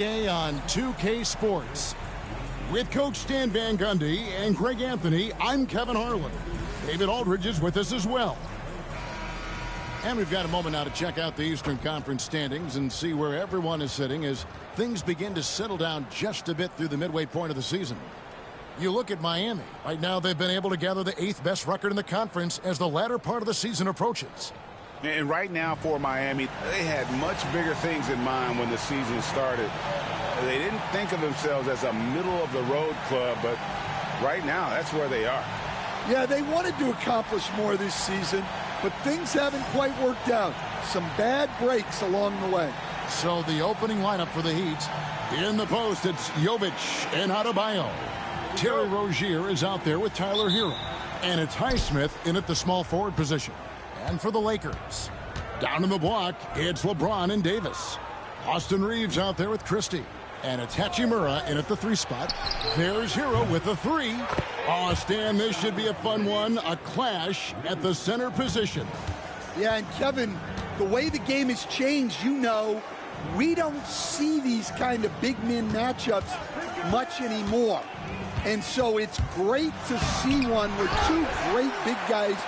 On 2K Sports. With Coach Stan Van Gundy and Greg Anthony, I'm Kevin Harlan. David Aldridge is with us as well. And we've got a moment now to check out the Eastern Conference standings and see where everyone is sitting as things begin to settle down just a bit through the midway point of the season. You look at Miami. Right now they've been able to gather the 8th best record in the conference as the latter part of the season approaches. And right now for Miami, they had much bigger things in mind when the season started. They didn't think of themselves as a middle-of-the-road club, but right now that's where they are. Yeah, they wanted to accomplish more this season, but things haven't quite worked out. Some bad breaks along the way. So the opening lineup for the Heat. In the post, it's Jovic and Adebayo. Terry Rozier is out there with Tyler Hero. And it's Highsmith in at the small forward position. And for the Lakers, down in the block, it's LeBron and Davis. Austin Reeves out there with Christie. And it's Hachimura in at the 3 spot. There's Hero with the 3. Oh, Stan, this should be a fun one. A clash at the center position. Yeah, and Kevin, the way the game has changed, you know, we don't see these kind of big men matchups much anymore. And so it's great to see one where 2 great big guys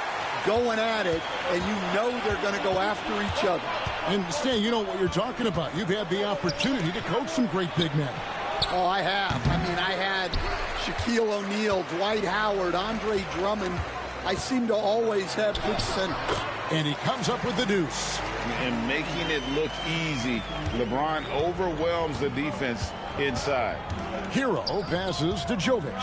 going at it, and you know they're going to go after each other. And Stan, you know what you're talking about. You've had the opportunity to coach some great big men. Oh, I have. I mean, I had Shaquille O'Neal, Dwight Howard, Andre Drummond. I seem to always have good centers. And he comes up with the deuce. And making it look easy. LeBron overwhelms the defense inside. Hero passes to Jovic.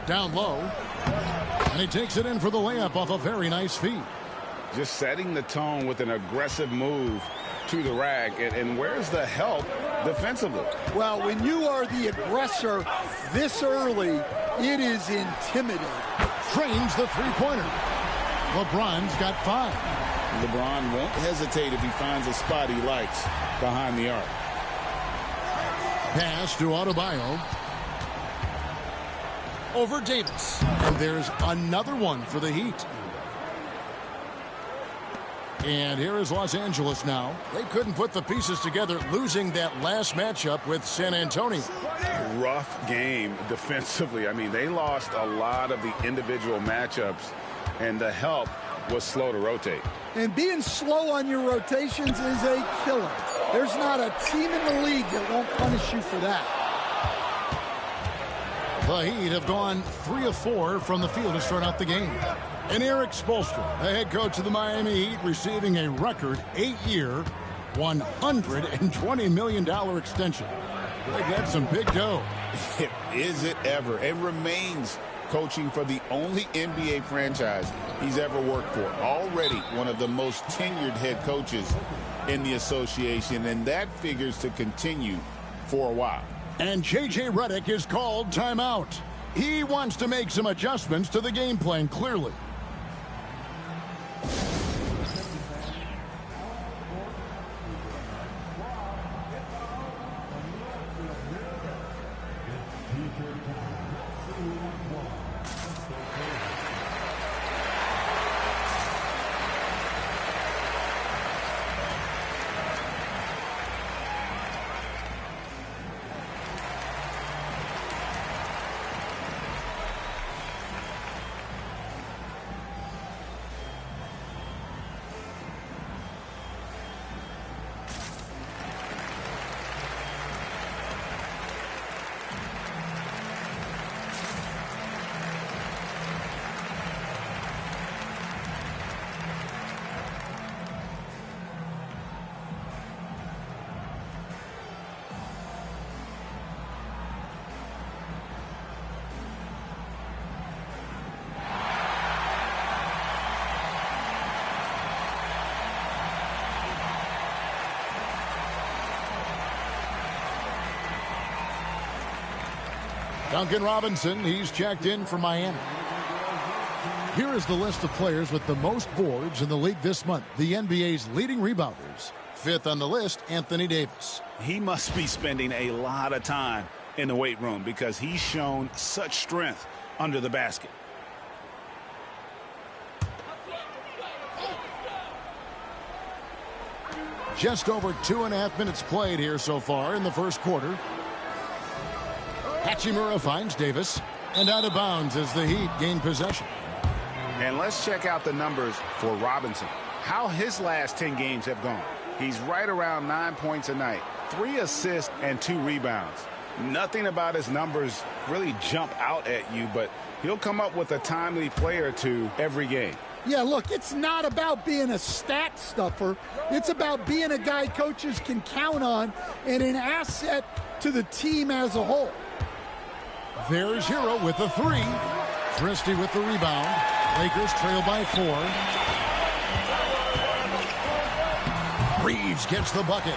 Down low. And he takes it in for the layup off a very nice feed. Just setting the tone with an aggressive move to the rack. And where's the help defensively? Well, when you are the aggressor this early, it is intimidating. Trains the three-pointer. LeBron's got 5. LeBron won't hesitate if he finds a spot he likes behind the arc. Pass to Adebayo. Over Davis. And there's another one for the Heat. And here is Los Angeles now. They couldn't put the pieces together, losing that last matchup with San Antonio. Rough game defensively. I mean, they lost a lot of the individual matchups, and the help was slow to rotate. And being slow on your rotations is a killer. There's not a team in the league that won't punish you for that. The Heat have gone 3 of 4 from the field to start out the game. And Eric Spoelstra, the head coach of the Miami Heat, receiving a record 8-year, $120 million extension. Greg, that's some big dough. Is it ever? It remains coaching for the only NBA franchise he's ever worked for. Already one of the most tenured head coaches in the association, and that figures to continue for a while. And J.J. Redick is called timeout. He wants to make some adjustments to the game plan, clearly. Duncan Robinson, he's checked in for Miami. Here is the list of players with the most boards in the league this month. The NBA's leading rebounders. 5th on the list, Anthony Davis. He must be spending a lot of time in the weight room because he's shown such strength under the basket. Just over 2.5 minutes played here so far in the first quarter. Hachimura finds Davis. And out of bounds as the Heat gain possession. And let's check out the numbers for Robinson. How his last 10 games have gone. He's right around 9 points a night, 3 assists and 2 rebounds. Nothing about his numbers really jump out at you, but he'll come up with a timely play or two every game. Yeah, look, it's not about being a stat stuffer. It's about being a guy coaches can count on and an asset to the team as a whole. There's Hero with the 3. Christie with the rebound. Lakers trail by 4. Reeves gets the bucket.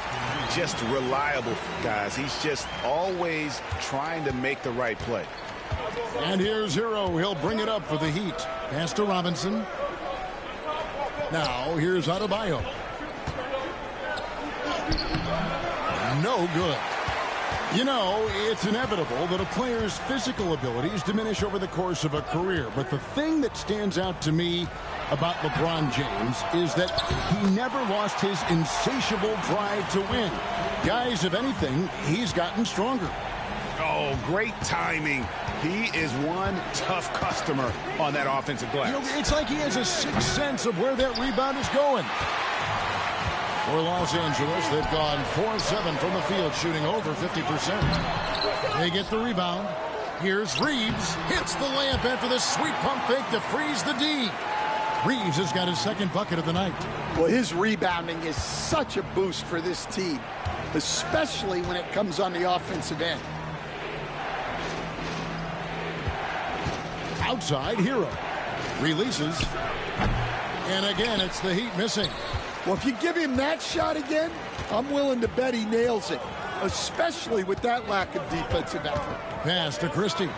Just reliable, guys. He's just always trying to make the right play. And here's Hero. He'll bring it up for the Heat. Pass to Robinson. Now here's Adebayo. No good. You know, it's inevitable that a player's physical abilities diminish over the course of a career. But the thing that stands out to me about LeBron James is that he never lost his insatiable drive to win. Guys, if anything, he's gotten stronger. Oh, great timing. He is one tough customer on that offensive glass. You know, it's like he has a sixth sense of where that rebound is going. For Los Angeles, they've gone 4-7 from the field, shooting over 50%. They get the rebound. Here's Reeves. Hits the layup after the sweet pump fake to freeze the D. Reeves has got his second bucket of the night. Well, his rebounding is such a boost for this team, especially when it comes on the offensive end. Outside, Hero. Releases. And again, it's the Heat missing. Well, if you give him that shot again, I'm willing to bet he nails it, especially with that lack of defensive effort. Pass to Christie.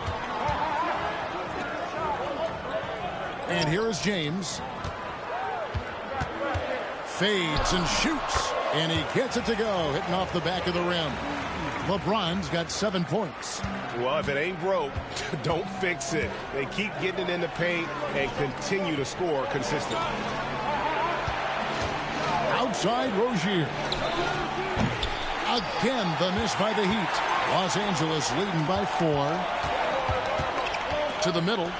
And here is James. Fades and shoots. And he gets it to go, hitting off the back of the rim. LeBron's got 7 points. Well, if it ain't broke, don't fix it. They keep getting it in the paint and continue to score consistently. Outside Rozier. Again, the miss by the Heat. Los Angeles leading by 4. To the middle.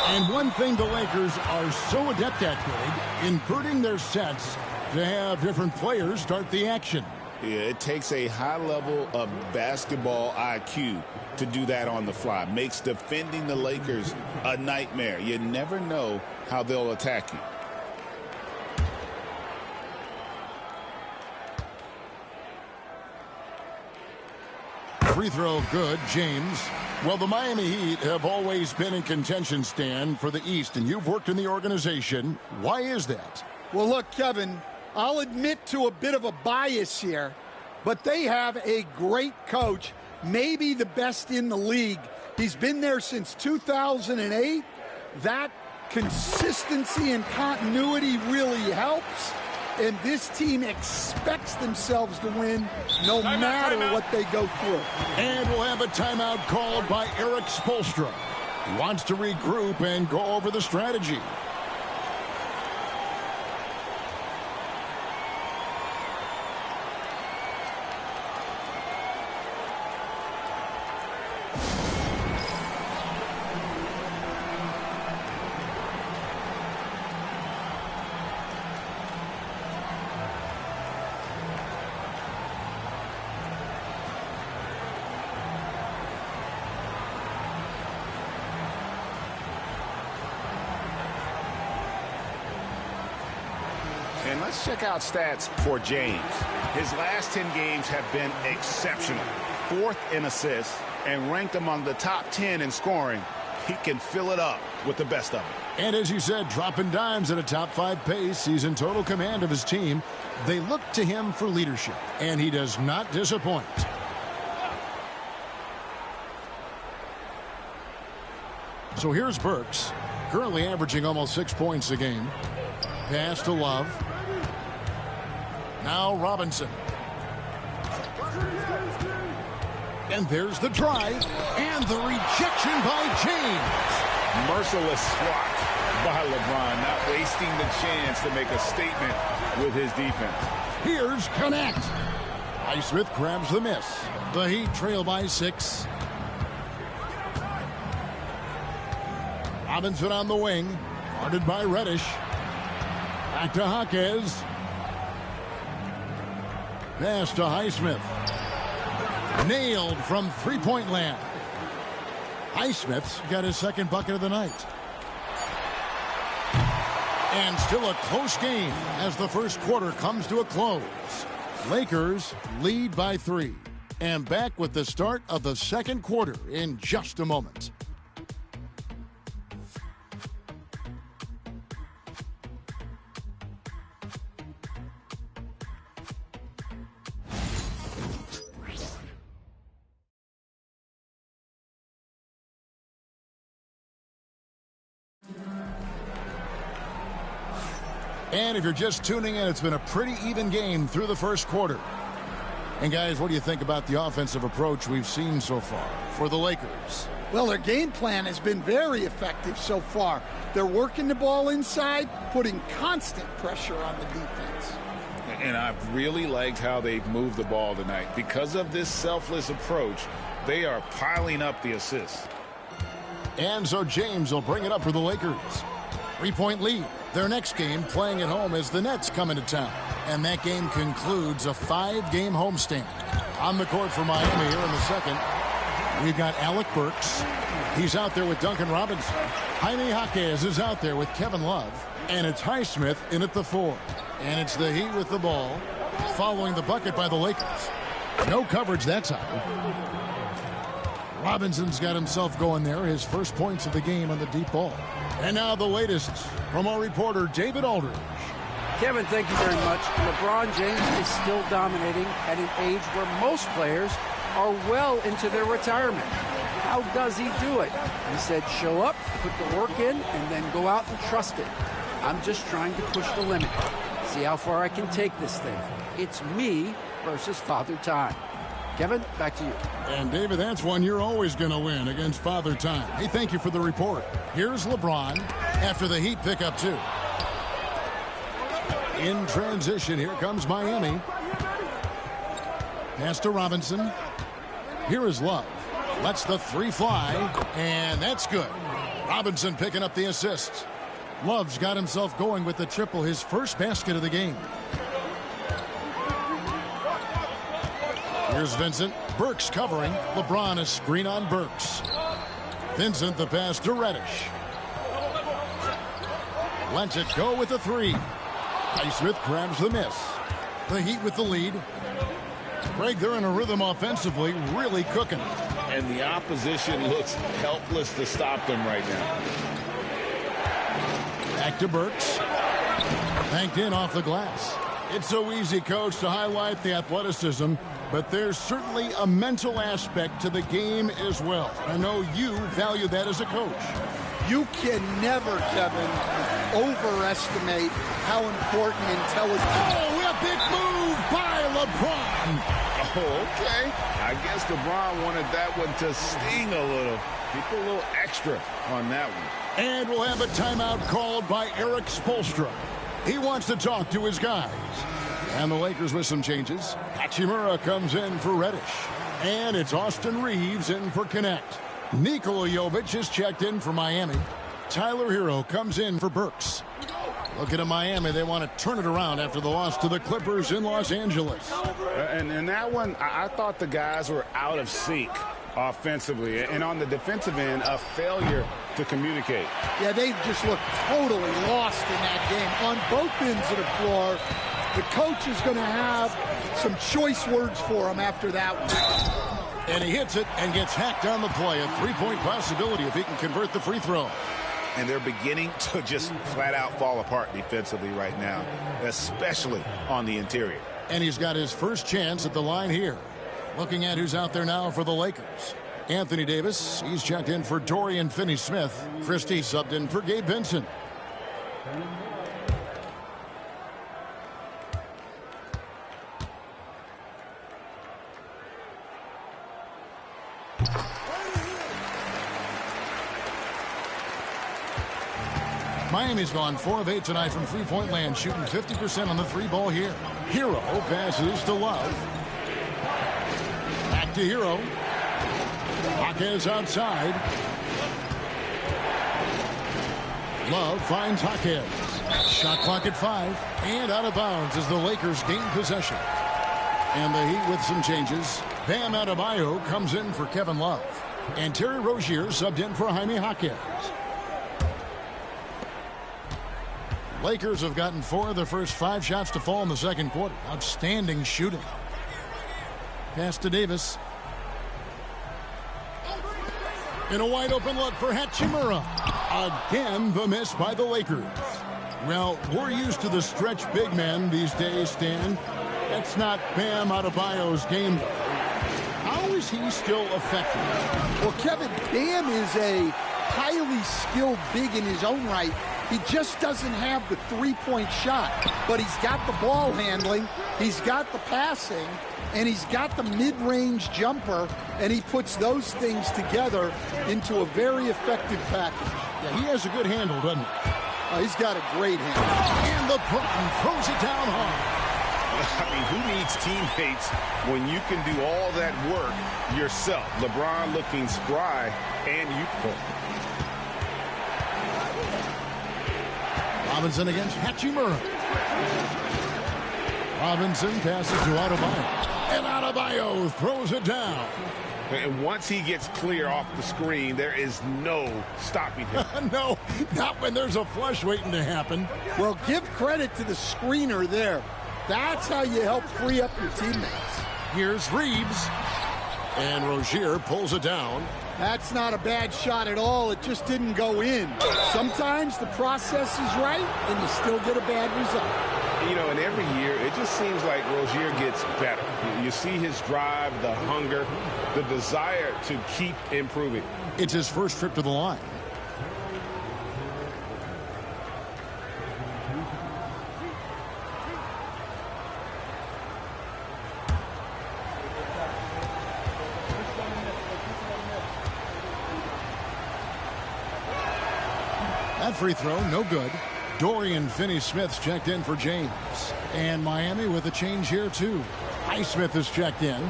And one thing the Lakers are so adept at, Greg, inverting their sets to have different players start the action. Yeah, it takes a high level of basketball IQ to do that on the fly. Makes defending the Lakers a nightmare. You never know how they'll attack you. Free throw good, James. Well, the Miami Heat have always been in contention, Stan, for the East, and you've worked in the organization. Why is that? Well, look, Kevin, I'll admit to a bit of a bias here, but they have a great coach, maybe the best in the league. He's been there since 2008. That consistency and continuity really helps. And this team expects themselves to win no matter what they go through. And we'll have a timeout called by Eric Spoelstra. He wants to regroup and go over the strategy. And let's check out stats for James. His last 10 games have been exceptional. 4th in assists and ranked among the top 10 in scoring. He can fill it up with the best of them. And as you said, dropping dimes at a top 5 pace. He's in total command of his team. They look to him for leadership, and he does not disappoint. So here's Burks, currently averaging almost 6 points a game. Pass to Love. Now Robinson. And there's the drive and the rejection by James. Merciless swat by LeBron, not wasting the chance to make a statement with his defense. Here's Connect. Highsmith grabs the miss. The Heat trail by 6. Robinson on the wing. Guarded by Reddish. Back to Jaquez. Pass to Highsmith. Nailed from three-point land. Highsmith's got his second bucket of the night. And still a close game as the first quarter comes to a close. Lakers lead by 3. And back with the start of the second quarter in just a moment. And if you're just tuning in, it's been a pretty even game through the first quarter. And guys, what do you think about the offensive approach we've seen so far for the Lakers? Well, their game plan has been very effective so far. They're working the ball inside, putting constant pressure on the defense. And I've really liked how they've moved the ball tonight. Because of this selfless approach, they are piling up the assists. And so James will bring it up for the Lakers. 3-point lead. Their next game playing at home as the Nets come into town. And that game concludes a 5-game homestand. On the court for Miami here in the second, we've got Alec Burks. He's out there with Duncan Robinson. Jaime Jaquez is out there with Kevin Love. And it's Highsmith in at the 4. And it's the Heat with the ball, following the bucket by the Lakers. No coverage that time. Robinson's got himself going there, his first points of the game on the deep ball. And now the latest from our reporter, David Aldridge. Kevin, thank you very much. LeBron James is still dominating at an age where most players are well into their retirement. How does he do it? He said, show up, put the work in, and then go out and trust it. I'm just trying to push the limit. See how far I can take this thing. It's me versus Father Time. Kevin, back to you. And David, that's one you're always going to win against Father Time. Hey, thank you for the report. Here's LeBron after the Heat pick up 2. In transition, here comes Miami. Pass to Robinson. Here is Love. Lets the 3 fly, and that's good. Robinson picking up the assist. Love's got himself going with the triple, his first basket of the game. Here's Vincent. Burks covering. LeBron a screen on Burks. Vincent the pass to Reddish. Lets it go with the 3. Highsmith grabs the miss. The Heat with the lead. Greg, they're in a rhythm offensively, really cooking. And the opposition looks helpless to stop them right now. Back to Burks. Banked in off the glass. It's so easy, Coach, to highlight the athleticism, but there's certainly a mental aspect to the game as well. I know you value that as a coach. You can never, Kevin, overestimate how important intelligence. Oh, a big move by LeBron. Oh, okay. I guess LeBron wanted that one to sting a little. He put a little extra on that one. And we'll have a timeout called by Eric Spoelstra. He wants to talk to his guys. And the Lakers with some changes. Hachimura comes in for Reddish. And it's Austin Reeves in for Connect. Nikola Jovic is checked in for Miami. Tyler Hero comes in for Burks. Looking at Miami, they want to turn it around after the loss to the Clippers in Los Angeles. And in that one, I thought the guys were out of sync offensively. And on the defensive end, a failure to communicate. Yeah, they just looked totally lost in that game. On both ends of the floor, the coach is going to have some choice words for him after that one. And he hits it and gets hacked on the play. A 3-point possibility if he can convert the free throw. And they're beginning to just flat out fall apart defensively right now, especially on the interior. And he's got his first chance at the line here. Looking at who's out there now for the Lakers. Anthony Davis, he's checked in for Dorian Finney-Smith. Christie subbed in for Gabe Vincent. Miami's gone 4 of 8 tonight from three-point land, shooting 50% on the three ball here. Hero passes to Love. Back to Hero. Jaquez outside. Love finds Jaquez. Shot clock at 5 and out of bounds as the Lakers gain possession. And the Heat with some changes. Bam Adebayo comes in for Kevin Love. And Terry Rozier subbed in for Jaime Jaquez. Lakers have gotten 4 of the first 5 shots to fall in the second quarter. Outstanding shooting. Pass to Davis. In a wide open look for Hachimura. Again, the miss by the Lakers. Well, we're used to the stretch big men these days, Stan. That's not Bam Adebayo's game. How is he still effective? Well, Kevin, Bam is a highly skilled big in his own right. He just doesn't have the three-point shot. But he's got the ball handling, he's got the passing, and he's got the mid-range jumper, and he puts those things together into a very effective package. Yeah, he has a good handle, doesn't he? He's got a great handle. And LeBron throws it down hard. I mean, who needs teammates when you can do all that work yourself? LeBron looking spry and youthful. Robinson against Hachimura. Robinson passes to Adebayo. And Adebayo throws it down. And once he gets clear off the screen, there is no stopping him. No, not when there's a flush waiting to happen. Well, give credit to the screener there. That's how you help free up your teammates. Here's Reeves. And Rozier pulls it down. That's not a bad shot at all. It just didn't go in. Sometimes the process is right, and you still get a bad result. You know, and every year, it just seems like Rozier gets better. You see his drive, the hunger, the desire to keep improving. It's his first trip to the line. That free throw, no good. Dorian Finney-Smith's checked in for James. And Miami with a change here, too. Highsmith is checked in.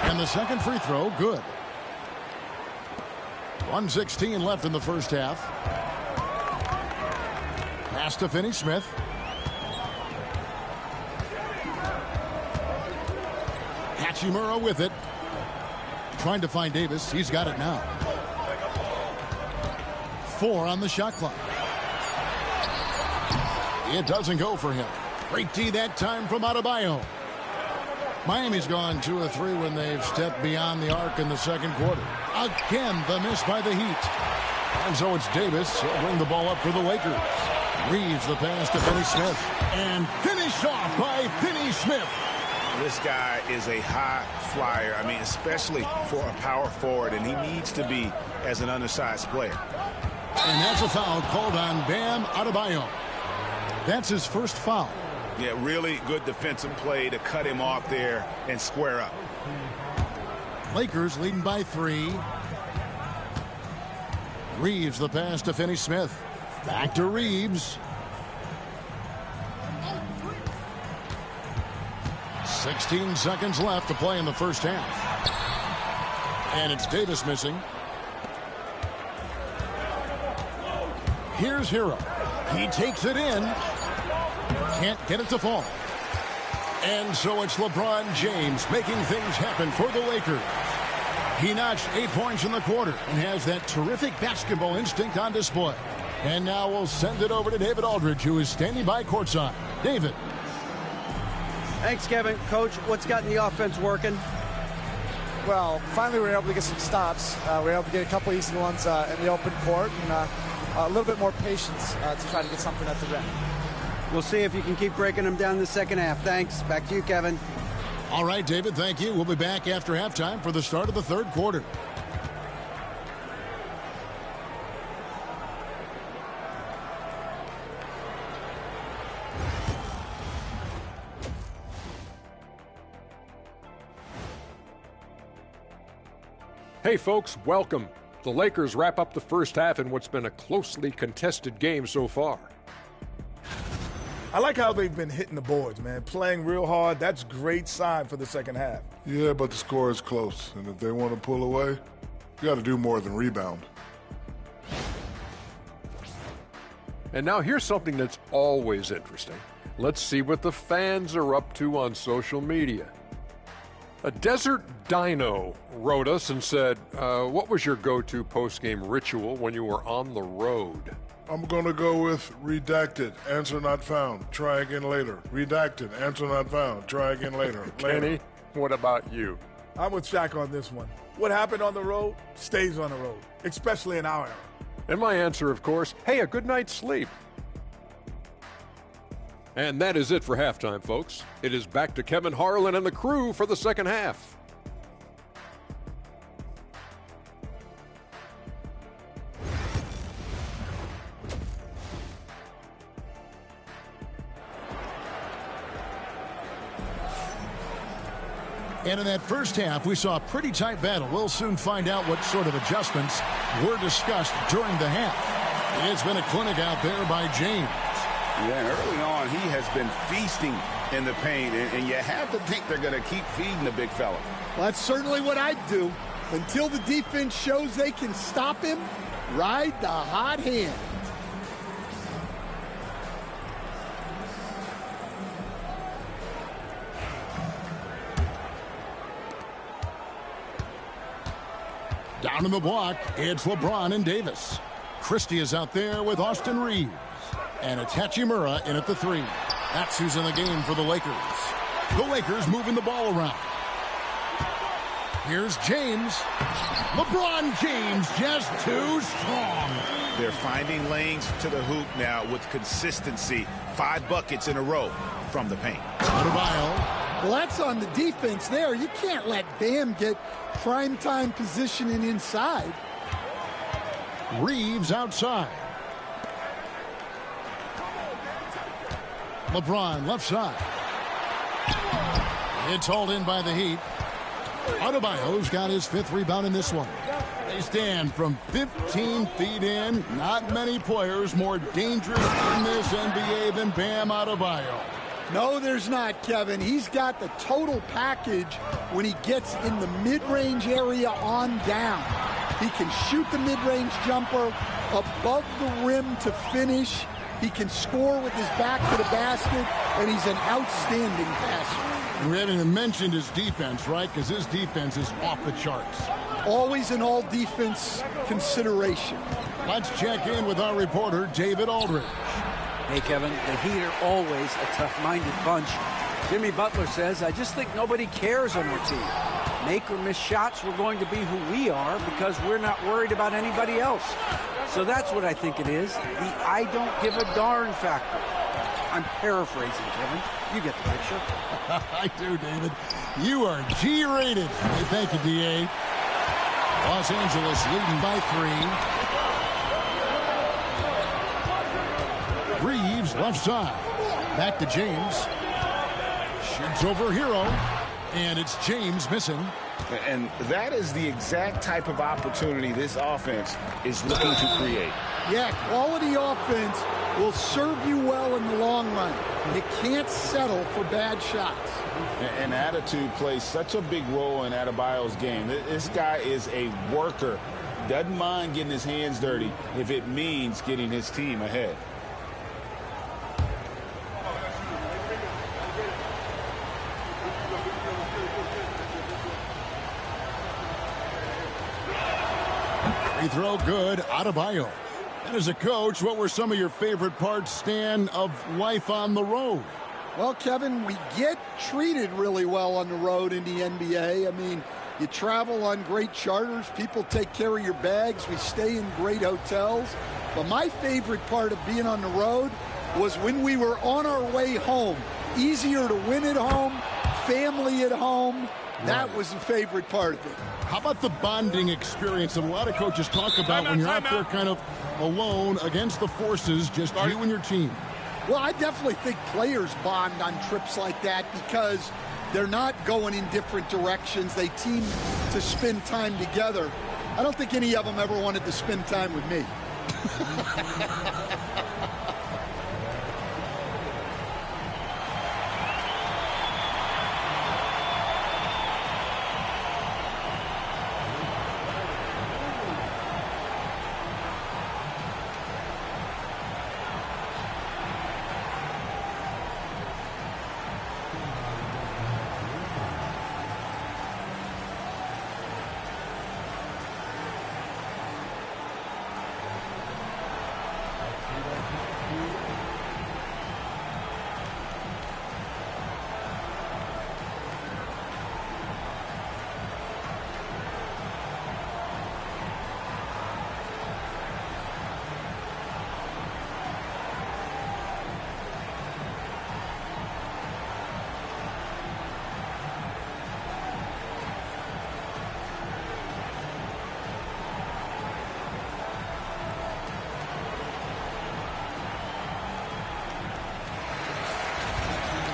And the second free throw, good. 1:16 left in the first half. Pass to Finney-Smith. Hachimura with it. Trying to find Davis. He's got it now. 4 on the shot clock. It doesn't go for him. Great D that time from Adebayo. Miami's gone 2 of 3 when they've stepped beyond the arc in the second quarter. Again, the miss by the Heat. And so it's Davis. He'll bring the ball up for the Lakers. Reeves the pass to Finney-Smith. And finished off by Finney-Smith. This guy is a high flyer. I mean, especially for a power forward, and he needs to be as an undersized player. And that's a foul called on Bam Adebayo. That's his first foul. Yeah, really good defensive play to cut him off there and square up. Lakers leading by 3. Reeves the pass to Finney-Smith. Back to Reeves. 16 seconds left to play in the first half. And it's Davis missing. Here's Hero. He takes it in. Can't get it to fall. And so it's LeBron James making things happen for the Lakers. He notched 8 points in the quarter and has that terrific basketball instinct on display. And now we'll send it over to David Aldridge, who is standing by courtside. David. Thanks, Kevin. Coach, what's gotten the offense working? Well, finally we were able to get some stops. We were able to get a couple easy ones in the open court, and a little bit more patience to try to get something at the rim. We'll see if you can keep breaking them down in the second half. Thanks. Back to you, Kevin. All right, David, thank you. We'll be back after halftime for the start of the third quarter. Hey folks, welcome. The Lakers wrap up the first half in what's been a closely contested game so far. I like how they've been hitting the boards, man. Playing real hard. That's great sign for the second half. Yeah, but the score is close. And if they want to pull away, you got to do more than rebound. And now here's something that's always interesting. Let's see what the fans are up to on social media. A Desert Dino wrote us and said, what was your go-to post-game ritual when you were on the road? I'm going to go with redacted, answer not found, try again later. Redacted, answer not found, try again later. Kenny, what about you? I'm with Shaq on this one. What happened on the road stays on the road, especially in our era. And my answer, of course, hey, a good night's sleep. And that is it for halftime, folks. It is back to Kevin Harlan and the crew for the second half. And in that first half, we saw a pretty tight battle. We'll soon find out what sort of adjustments were discussed during the half. It's been a clinic out there by James. Yeah, and early on, he has been feasting in the paint, and you have to think they're going to keep feeding the big fella. Well, that's certainly what I'd do. Until the defense shows they can stop him, ride the hot hand. Down in the block, it's LeBron and Davis. Christie is out there with Austin Reeves. And it's Hachimura in at the 3. That's who's in the game for the Lakers. The Lakers moving the ball around. Here's James. LeBron James just too strong. They're finding lanes to the hoop now with consistency. 5 buckets in a row from the paint. Adebayo. Well, that's on the defense there. You can't let Bam get primetime positioning inside. Reeves outside. LeBron left side. It's hauled in by the Heat. Adebayo's got his 5th rebound in this one. They stand from 15 feet in. Not many players more dangerous in this NBA than Bam Adebayo. No, there's not, Kevin. He's got the total package when he gets in the mid-range area on down. He can shoot the mid-range jumper above the rim to finish. He can score with his back to the basket, and he's an outstanding passer. We haven't even mentioned his defense, right? Because his defense is off the charts. Always an all-defense consideration. Let's check in with our reporter, David Aldridge. Hey, Kevin, the Heat are always a tough-minded bunch. Jimmy Butler says, I just think nobody cares on our team. Make or miss shots, we're going to be who we are because we're not worried about anybody else. So that's what I think it is, the I don't give a darn factor. I'm paraphrasing, Kevin. You get the picture. I do, David. You are G-rated. Hey, thank you, D.A. Los Angeles leading by 3. Reeves left side. Back to James. Shoots over Hero. And it's James missing. And that is the exact type of opportunity this offense is looking to create. Yeah, quality offense will serve you well in the long run. You can't settle for bad shots. And attitude plays such a big role in Adebayo's game. This guy is a worker. Doesn't mind getting his hands dirty if it means getting his team ahead. Free throw good, Adebayo. And as a coach, what were some of your favorite parts, Stan, of life on the road? Well, Kevin, we get treated really well on the road in the NBA. I mean, you travel on great charters. People take care of your bags. We stay in great hotels. But my favorite part of being on the road was when we were on our way home. Easier to win at home, family at home. That was the favorite part of it. How about the bonding experience that a lot of coaches talk about when you're out there kind of alone against the forces, just you and your team? Well, I definitely think players bond on trips like that because They're not going in different directions. They team to spend time together. I don't think any of them ever wanted to spend time with me.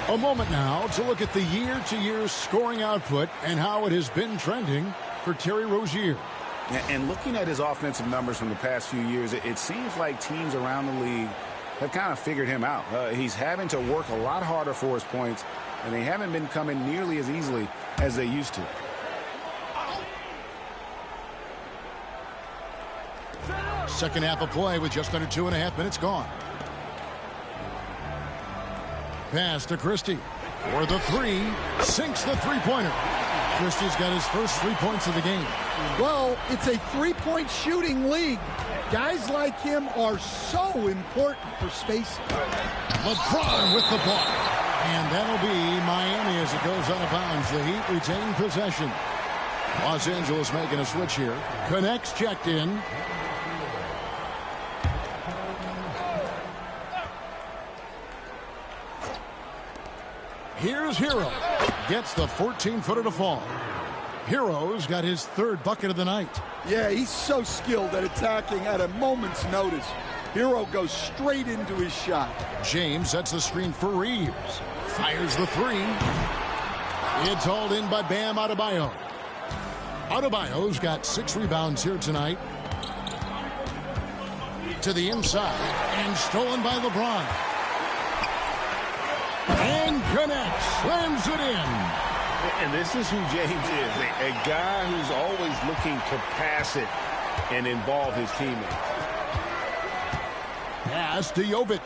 A moment now to look at the year-to-year scoring output and how it has been trending for Terry Rozier. And looking at his offensive numbers from the past few years, it seems like teams around the league have kind of figured him out. He's having to work a lot harder for his points, and they haven't been coming nearly as easily as they used to. Second half of play with just under 2.5 minutes gone. Pass to Christie for the three. Sinks the three-pointer. Christie's got his first 3 points of the game. Well, it's a three-point shooting league. Guys like him are so important for spacing. LeBron with the ball. And that'll be Miami as it goes out of bounds. The Heat retain possession. Los Angeles making a switch here. Connects checked in. Here's Hero. Gets the 14-footer to fall. Hero's got his third bucket of the night. Yeah, he's so skilled at attacking at a moment's notice. Hero goes straight into his shot. James sets the screen for Reeves. Fires the three. It's hauled in by Bam Adebayo. Adebayo's got 6 rebounds here tonight. To the inside. And stolen by LeBron. And connects. Slams it in. And this is who James is. A guy who's always looking to pass it and involve his teammates. Pass to Jovic.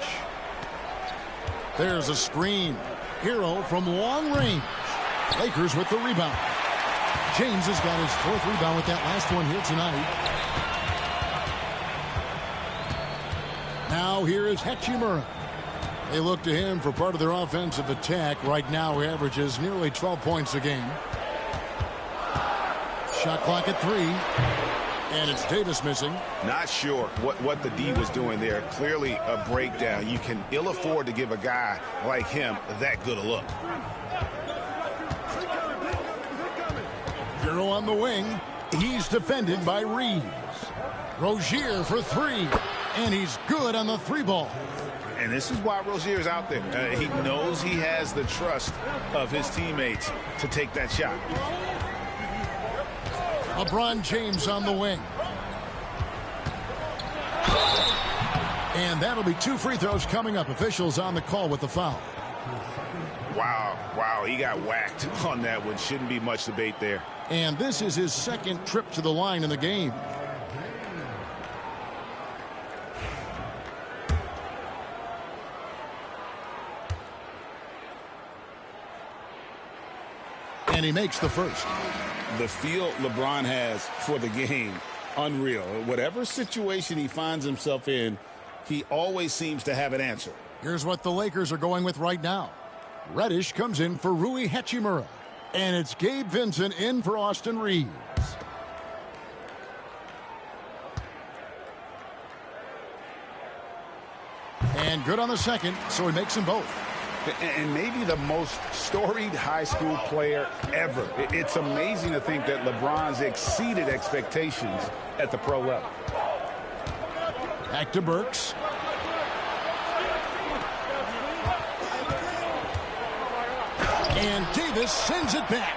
There's a screen. Hero from long range. Lakers with the rebound. James has got his 4th rebound with that last one here tonight. Now here is Hachimura. They look to him for part of their offensive attack. Right now he averages nearly 12 points a game. Shot clock at 3. And it's Davis missing. Not sure what the D was doing there. Clearly a breakdown. You can ill afford to give a guy like him that good a look. Hero on the wing. He's defended by Reeves. Rozier for 3. And he's good on the 3-ball. And this is why Rozier's out there. He knows he has the trust of his teammates to take that shot. LeBron James on the wing. And that'll be 2 free throws coming up. Officials on the call with the foul. Wow, he got whacked on that one. Shouldn't be much debate there. And this is his 2nd trip to the line in the game. And he makes the first. The feel LeBron has for the game, unreal. Whatever situation he finds himself in, he always seems to have an answer. Here's what the Lakers are going with right now. Reddish comes in for Rui Hachimura. And it's Gabe Vincent in for Austin Reeves. And good on the second, so he makes them both. And maybe the most storied high school player ever. It's amazing to think that LeBron's exceeded expectations at the pro level. Back to Burks. And Davis sends it back.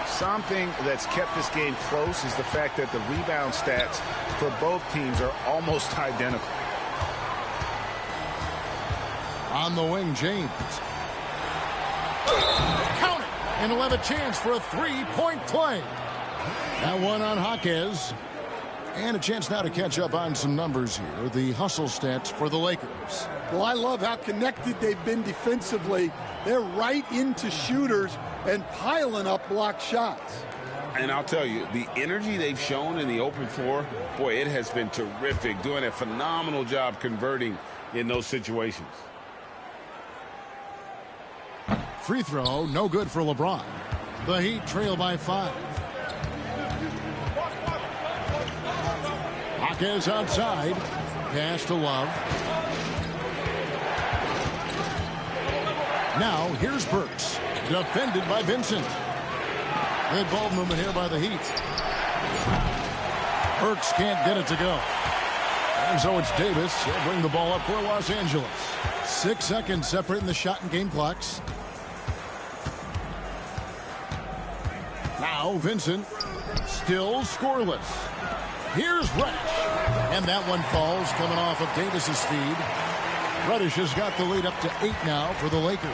Something that's kept this game close is the fact that the rebound stats for both teams are almost identical. On the wing, James. Count it! And he'll have a chance for a three-point play. That one on Jaquez. And a chance now to catch up on some numbers here. The hustle stats for the Lakers. Well, I love how connected they've been defensively. They're right into shooters and piling up block shots. And I'll tell you, the energy they've shown in the open floor, boy, it has been terrific. Doing a phenomenal job converting in those situations. Free throw, no good for LeBron. The Heat trail by 5. Jaquez outside. Pass to Love. Now, here's Burks. Defended by Vincent. Good ball movement here by the Heat. Burks can't get it to go. And so it's Davis. He'll bring the ball up for Los Angeles. 6 seconds separating the shot and game clocks. Now Vincent. Still scoreless. Here's Reddish. And that one falls coming off of Davis's feed. Reddish has got the lead up to 8 now for the Lakers.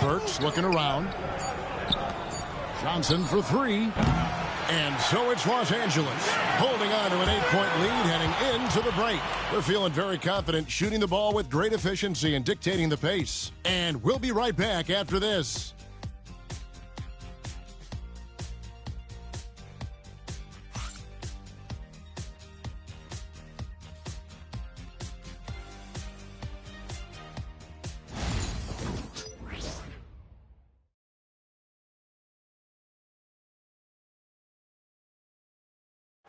Burks looking around. Johnson for 3. And so it's Los Angeles holding on to an 8-point lead heading into the break. They're feeling very confident, shooting the ball with great efficiency and dictating the pace. And we'll be right back after this.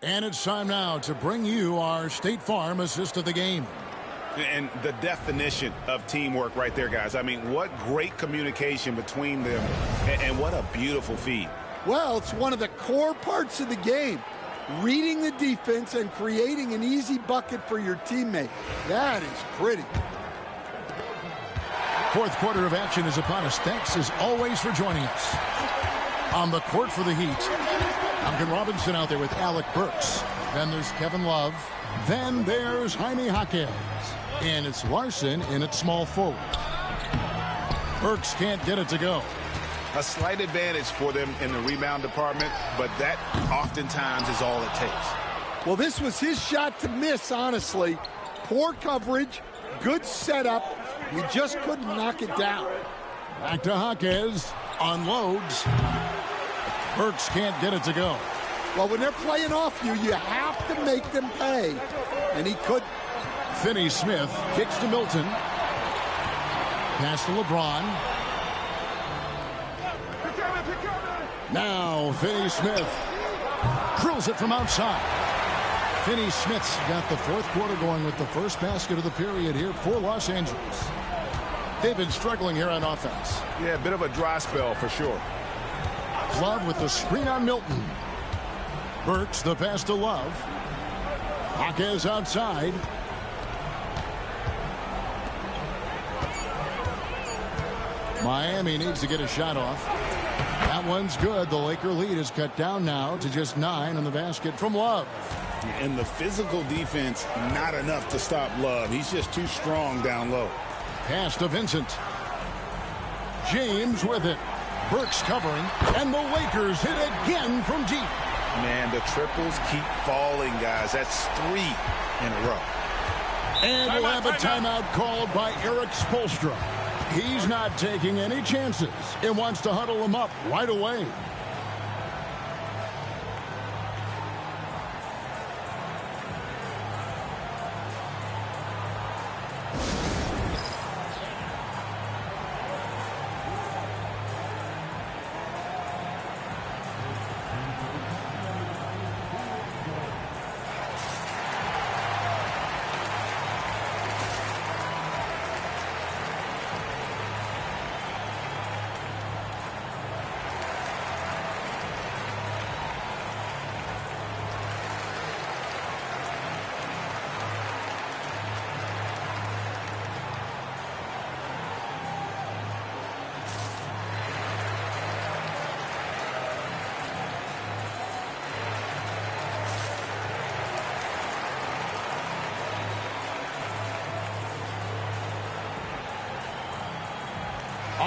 And it's time now to bring you our State Farm assist of the game. And the definition of teamwork right there, guys. I mean, what great communication between them, and what a beautiful feed. Well, it's one of the core parts of the game. Reading the defense and creating an easy bucket for your teammate. That is pretty. Fourth quarter of action is upon us. Thanks, as always, for joining us. On the court for the Heat, Duncan Robinson out there with Alec Burks. Then there's Kevin Love. Then there's Jaime Jaquez. And it's Larson in at small forward. Burks can't get it to go. A slight advantage for them in the rebound department, but that oftentimes is all it takes. Well, this was his shot to miss, honestly. Poor coverage, good setup. We just couldn't knock it down. Back to Jaquez. Unloads. Burks can't get it to go. Well, when they're playing off you, you have to make them pay. And he could. Finney-Smith kicks to Milton. Pass to LeBron. Now Finney-Smith drills it from outside. Finney-Smith's got the fourth quarter going with the first basket of the period here for Los Angeles. They've been struggling here on offense. Yeah, a bit of a dry spell for sure. Love with the screen on Milton. Burks the pass to Love. Jaquez outside. Miami needs to get a shot off. That one's good. The Laker lead is cut down now to just 9 on the basket from Love. And the physical defense, not enough to stop Love. He's just too strong down low. Pass to Vincent. James with it. Burks covering. And the Lakers hit again from deep. Man, the triples keep falling, guys. That's 3 in a row. And we'll have a timeout called by Eric Spoelstra. He's not taking any chances. It wants to huddle him up right away.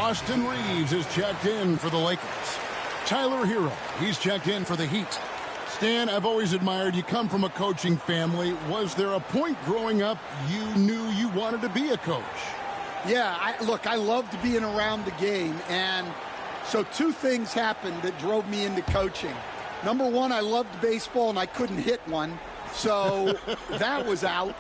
Austin Reeves is checked in for the Lakers. Tyler Hero, he's checked in for the Heat. Stan, I've always admired you. Come from a coaching family. Was there a point growing up you knew you wanted to be a coach? Yeah, look, I loved being around the game, and so two things happened that drove me into coaching. Number one, I loved baseball, and I couldn't hit one, so that was out.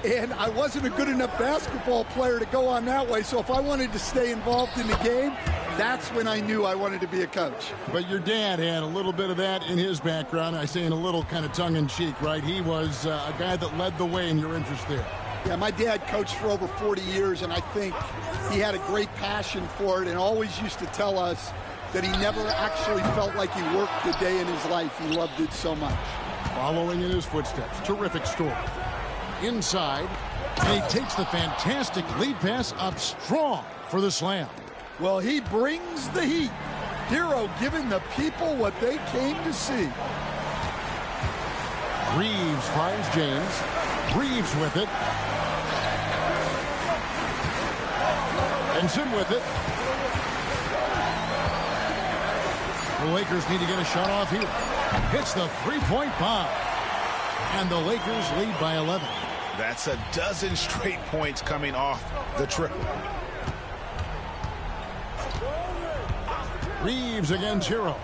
And I wasn't a good enough basketball player to go on that way, so if I wanted to stay involved in the game, that's when I knew I wanted to be a coach. But your dad had a little bit of that in his background. I say in a little kind of tongue-in-cheek, right? He was a guy that led the way in your interest there. Yeah, my dad coached for over 40 years, and I think he had a great passion for it and always used to tell us that he never actually felt like he worked a day in his life. He loved it so much. Following in his footsteps, terrific story. Inside, and he takes the fantastic lead pass up strong for the slam. Well, he brings the heat. Hero giving the people what they came to see. Reeves finds James. Reeves with it. And Sim with it. The Lakers need to get a shot off here. Hits the three-point bomb. And the Lakers lead by 11. That's a dozen straight points coming off the triple. Reeves against Hero.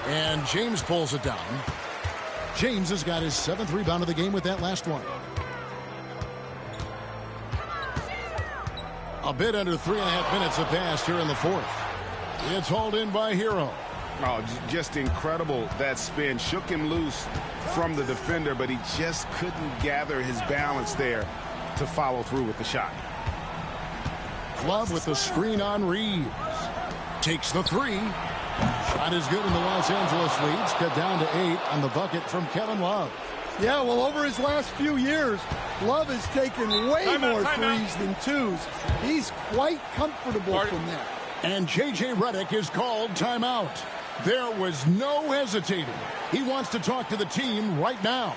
And James pulls it down. James has got his 7th rebound of the game with that last one. A bit under 3.5 minutes have passed here in the fourth. It's hauled in by Hero. Oh, just incredible. That spin shook him loose from the defender, but he just couldn't gather his balance there to follow through with the shot. Love with the screen on Reeves. Takes the three. Shot is good, and the Los Angeles leads cut down to 8 on the bucket from Kevin Love. Yeah, well, over his last few years, Love has taken way more threes than twos. He's quite comfortable from there. And J.J. Redick is called timeout. There was no hesitating. He wants to talk to the team right now.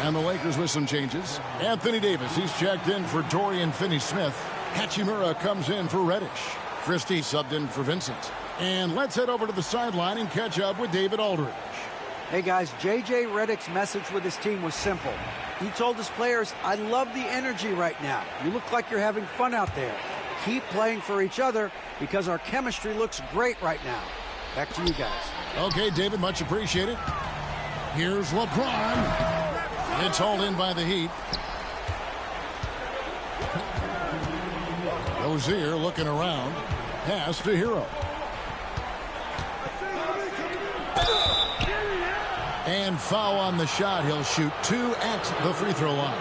And the Lakers with some changes. Anthony Davis, he's checked in for Dorian Finney-Smith. Hachimura comes in for Reddish. Christie subbed in for Vincent. And let's head over to the sideline and catch up with David Aldridge. Hey guys, J.J. Redick's message with his team was simple. He told his players, I love the energy right now. You look like you're having fun out there. Keep playing for each other because our chemistry looks great right now. Back to you guys. Okay, David, much appreciated. Here's LeBron. It's hauled in by the Heat. Rozier looking around. Pass to Hero. And foul on the shot. He'll shoot 2 at the free throw line.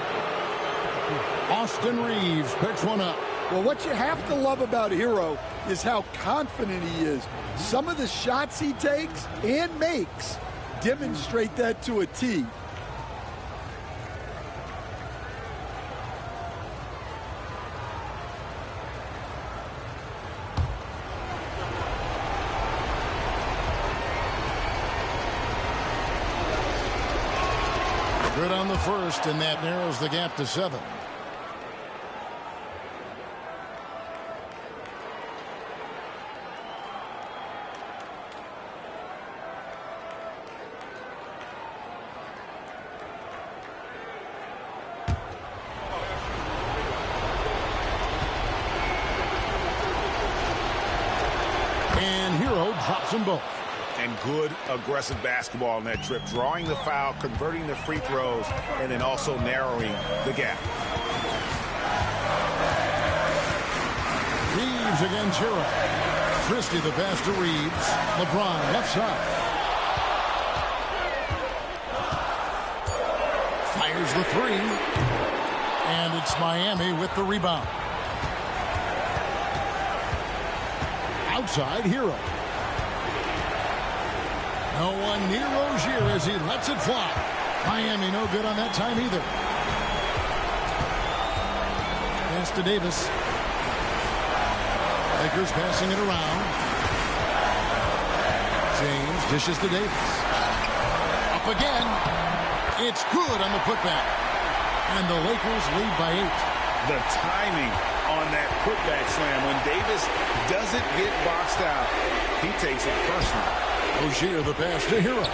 Austin Reeves picks one up. Well, what you have to love about Hero is how confident he is. Some of the shots he takes and makes demonstrate that to a T. Good on the first, and that narrows the gap to 7. And Hero drops them both. And good aggressive basketball on that trip, drawing the foul, converting the free throws, and then also narrowing the gap. Reeves against Hero. Christie the pass to Reeves. LeBron left side. Fires the three. And it's Miami with the rebound. outside Hero. No one near Rozier as he lets it fly. Miami no good on that time either. Pass to Davis. Lakers passing it around. James dishes to Davis. Up again. It's good on the putback. And the Lakers lead by 8. The timing on that putback slam. When Davis doesn't get boxed out, he takes it personal. Rozier the pass to Hero.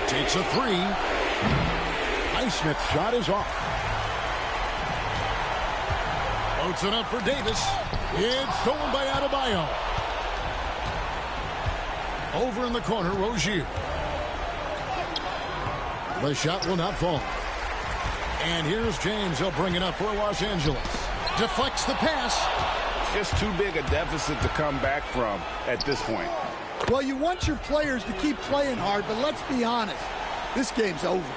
Takes a 3. Highsmith's shot is off. Floats it up for Davis. It's stolen by Adebayo. Over in the corner, Rozier. The shot will not fall. And here's James. He'll bring it up for Los Angeles. Deflects the pass. Just too big a deficit to come back from at this point. Well, you want your players to keep playing hard, but let's be honest. This game's over.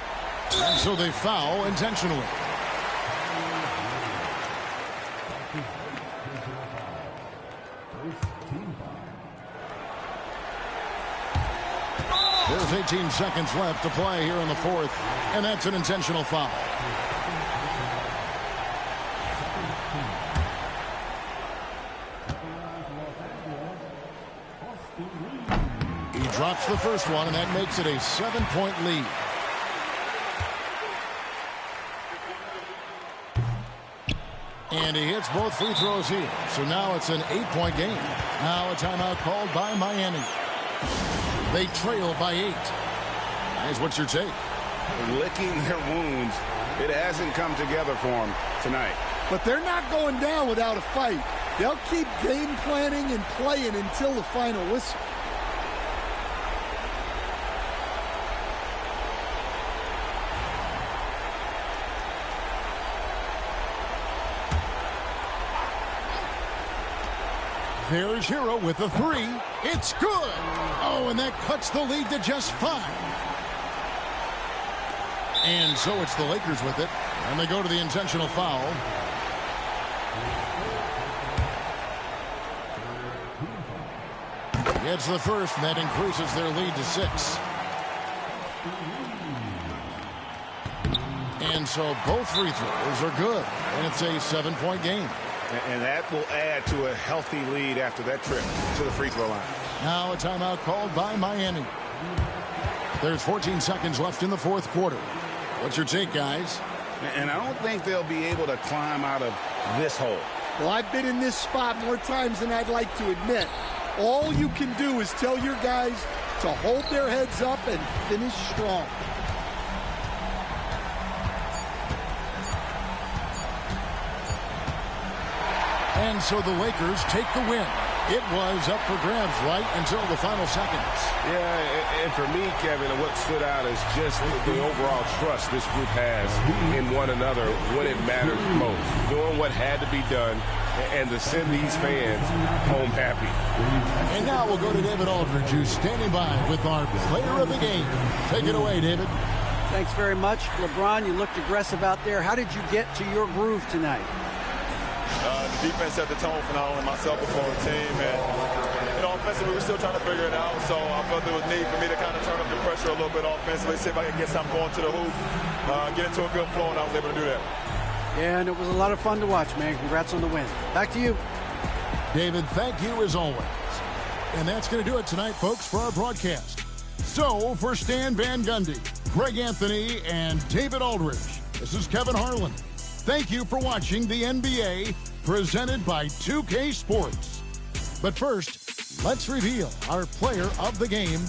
And so they foul intentionally. There's 18 seconds left to play here in the fourth, and that's an intentional foul. He drops the first one, and that makes it a 7-point lead. And he hits both free throws here. So now it's an 8-point game. Now a timeout called by Miami. They trail by 8. Guys, what's your take? Licking their wounds. It hasn't come together for them tonight. But they're not going down without a fight. They'll keep game planning and playing until the final whistle. There's Hero with a 3. It's good. Oh, and that cuts the lead to just 5. And so it's the Lakers with it. And they go to the intentional foul. Gets the first, and that increases their lead to 6. And so both free throws are good. And it's a 7-point game. And that will add to a healthy lead after that trip to the free throw line. Now a timeout called by Miami. There's 14 seconds left in the fourth quarter. What's your take, guys? And I don't think they'll be able to climb out of this hole. Well, I've been in this spot more times than I'd like to admit. All you can do is tell your guys to hold their heads up and finish strong. And so the Lakers take the win. It was up for grabs right until the final seconds. Yeah, and for me, Kevin, what stood out is just the overall trust this group has in one another when it matters most. Doing what had to be done and to send these fans home happy. And now we'll go to David Aldridge, who's standing by with our player of the game. Take it away, David. Thanks very much. LeBron, you looked aggressive out there. How did you get to your groove tonight? The defense set the tone for not only myself but for the team, and offensively we're still trying to figure it out. So I felt there was need for me to kind of turn up the pressure a little bit offensively, see if I can get something going to the hoop, get into a good flow, and I was able to do that. Yeah, and it was a lot of fun to watch, man. Congrats on the win. Back to you, David. Thank you as always. And that's going to do it tonight, folks, for our broadcast. So for Stan Van Gundy, Greg Anthony, and David Aldridge, this is Kevin Harlan. Thank you for watching the NBA presented by 2K Sports. But first, let's reveal our player of the game